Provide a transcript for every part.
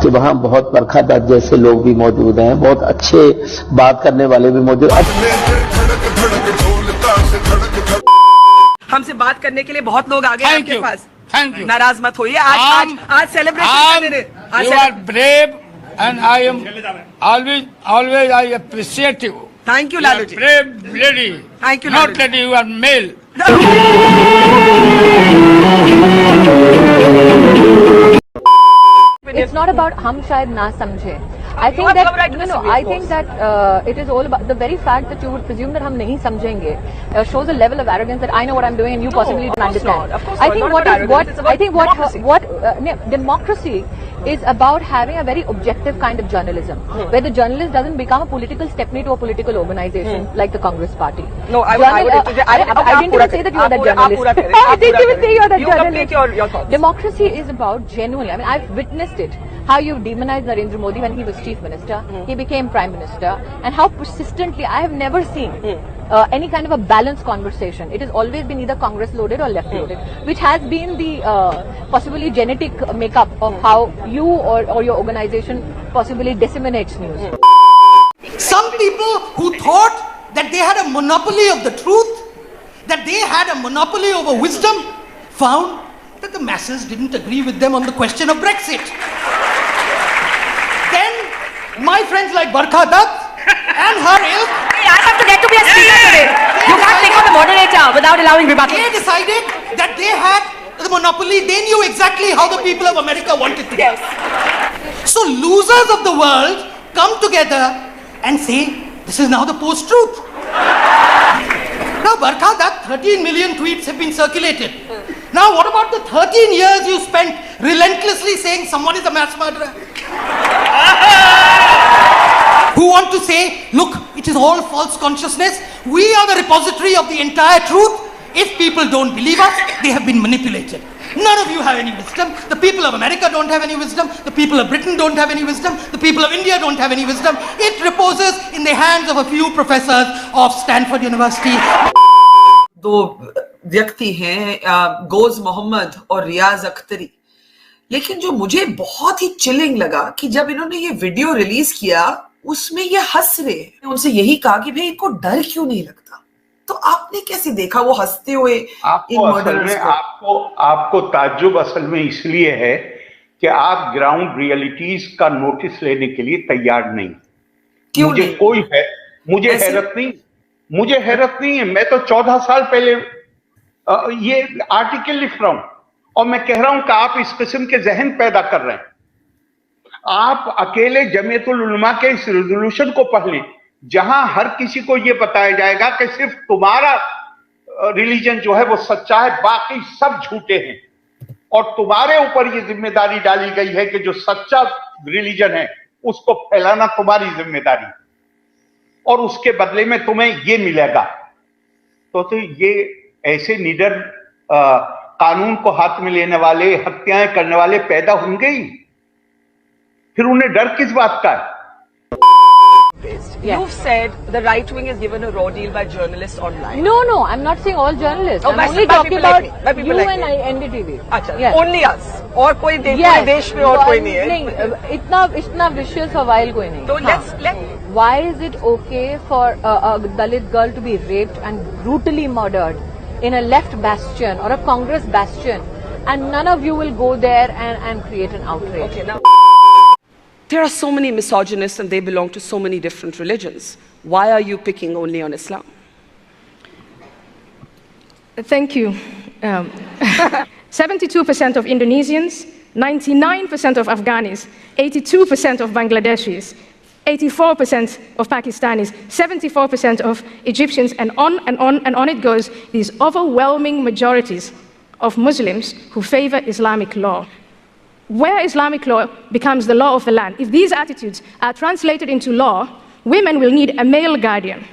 कि वहाँ बहुत बरखा दत्त जैसे लोग भी मौजूद हैं, बहुत अच्छे बात करने वाले भी मौजूद। हमसे बात करने के लिए बहुत लोग आ गए आपके पास। Thank you. नाराज मत होइए, आज celebration. You are brave and I am always I appreciate you. Thank you You are Lalu ji. brave lady. Thank you, Not Lalu ji. lady, you are male. It's not about हम शायद ना समझे. I think have that the right to disagree, I of think course. that it is all about the very fact that you would presume that हम नहीं समझेंगे shows a level of arrogance that I know what I'm doing and you possibly don't understand. Of course I not. think Not what about is what arrogance, it's about I think democracy. what democracy is about having a very objective kind of journalism where the journalist doesn't become a political stepney to a political organization like the Congress party. No, I didn't even say that you are that journalist. I didn't even say you are that You journalist. complete your thoughts. Democracy is about genuinely, I mean, I've witnessed it. How you demonized Narendra Modi when he was chief minister, he became prime minister, and how persistently I have never seen any kind of a balanced conversation. It has always been either Congress loaded or left loaded, which has been the possibly genetic makeup of how you or your organization possibly disseminates news. Some people who thought that they had a monopoly of the truth, that they had a monopoly over wisdom, found that the masses didn't agree with them on the question of Brexit. Then my friends like Barkha Dutt and her ilk, Hey, I have to get to be a speaker today. You can't take on the moderator without allowing rebuttal. they decided that they had the monopoly. They knew exactly how the people of America wanted to be. So losers of the world come together and say, this is now the post-truth. Now, Barkha Dutt, 13 million tweets have been circulated. Now, what about the 13 years you spent relentlessly saying someone is a mass murderer? Who want to say, look, it is all false consciousness. We are the repository of the entire truth. If people don't believe us, they have been manipulated. None of you have any wisdom. The people of America don't have any wisdom. The people of Britain don't have any wisdom. The people of India don't have any wisdom. It reposes in the hands of a few professors of Stanford University. दो व्यक्ति हैं goes Mohammad और रियाज अख्तरी. लेकिन जो मुझे बहुत ही chilling लगा कि जब इन्होंने ये वीडियो रिलीज किया उसमें ये हंस रहे हैं. उनसे यही कहा कि भाई इनको डर क्यों नहीं लगता. तो आपने कैसे देखा वो हंसते हुए इन मर्डरर्स को? आपको ताज्जुब असल में इसलिए है कि आप ग्राउंड रियलिटीज का नोटिस लेने के लिए तैयार नहीं. क्यों मुझे नहीं? कोई है, मुझे हैरत नहीं है. मैं तो 14 साल पहले ये आर्टिकल लिख रहा हूं और मैं कह रहा हूं कि आप इस किस्म के जहन पैदा कर रहे हैं. आप अकेले जमीयतुल उलमा के इस रेजोल्यूशन को पढ़ लें जहां हर किसी को यह बताया जाएगा कि सिर्फ तुम्हारा रिलीजन जो है वो सच्चा है, बाकी सब झूठे हैं और तुम्हारे ऊपर ये जिम्मेदारी डाली गई है कि जो सच्चा रिलीजन है उसको फैलाना तुम्हारी जिम्मेदारी और उसके बदले में तुम्हें ये मिलेगा. तो ये ऐसे निडर कानून को हाथ में लेने वाले, हत्याएं करने वाले पैदा होंगे ही, फिर उन्हें डर किस बात का है? You've said the right wing is given a raw deal by journalists online. No, I'm not saying all journalists. Oh, I'm by only by talking people about like me, by people you like and me. NDTV. अच्छा, Yes. only us. और कोई Yes. देश में और कोई नहीं है. नहीं, इतना vicious सवाल कोई नहीं. तो हाँ. let's Why is it okay for a Dalit girl to be raped and brutally murdered in a left bastion or a Congress bastion, and none of you will go there and create an outrage? Okay, now there are so many misogynists and they belong to so many different religions. Why are you picking only on Islam? Thank you. 72% of Indonesians, 99% of Afghanis, 82% of Bangladeshis, 84% of Pakistanis, 74% of Egyptians, and on and on and on it goes, these overwhelming majorities of Muslims who favor Islamic law. Where Islamic law becomes the law of the land, if these attitudes are translated into law, women will need a male guardian.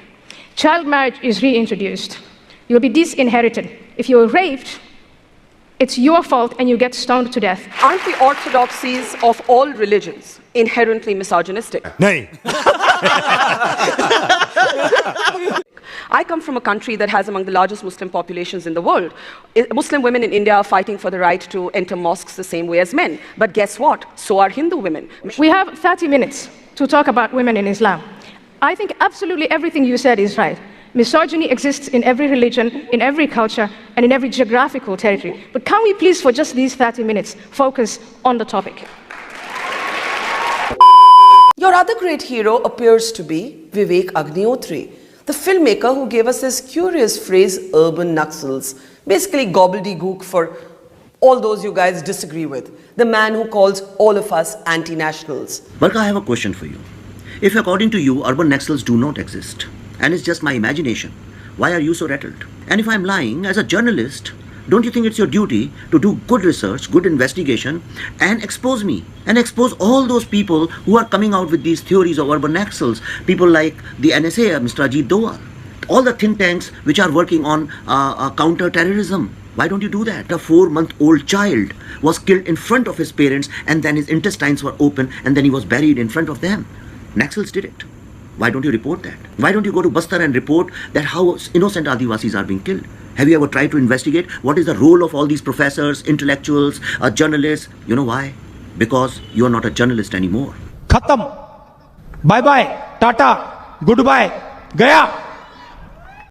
Child marriage is reintroduced. You'll be disinherited. If you're raped, it's your fault and you get stoned to death. Aren't the orthodoxies of all religions inherently misogynistic? नहीं I come from a country that has among the largest Muslim populations in the world. Muslim women in India are fighting for the right to enter mosques the same way as men. But guess what? So are Hindu women. We have 30 minutes to talk about women in Islam. I think absolutely everything you said is right. Misogyny exists in every religion, in every culture, and in every geographical territory. But can we please, for just these 30 minutes, focus on the topic? Your other great hero appears to be Vivek Agnihotri, the filmmaker who gave us this curious phrase, urban Naxals, basically gobbledygook for all those you guys disagree with, the man who calls all of us anti-nationals. Barka, I have a question for you. If according to you, urban Naxals do not exist, and it's just my imagination, why are you so rattled? And if I'm lying, as a journalist, don't you think it's your duty to do good research, good investigation, and expose me, and expose all those people who are coming out with these theories of urban Naxals, people like the NSA, Mr. Ajit Doval, all the think tanks which are working on counter-terrorism. Why don't you do that? A 4-month-old child was killed in front of his parents, and then his intestines were open, and then he was buried in front of them. Naxals did it. Why don't you report that? Why don't you go to Bastar and report that how innocent Adivasis are being killed? Have you ever tried to investigate what is the role of all these professors, intellectuals, journalists? You know why? Because you are not a journalist anymore. Khatam. Bye bye. Tata. Goodbye. Gaya.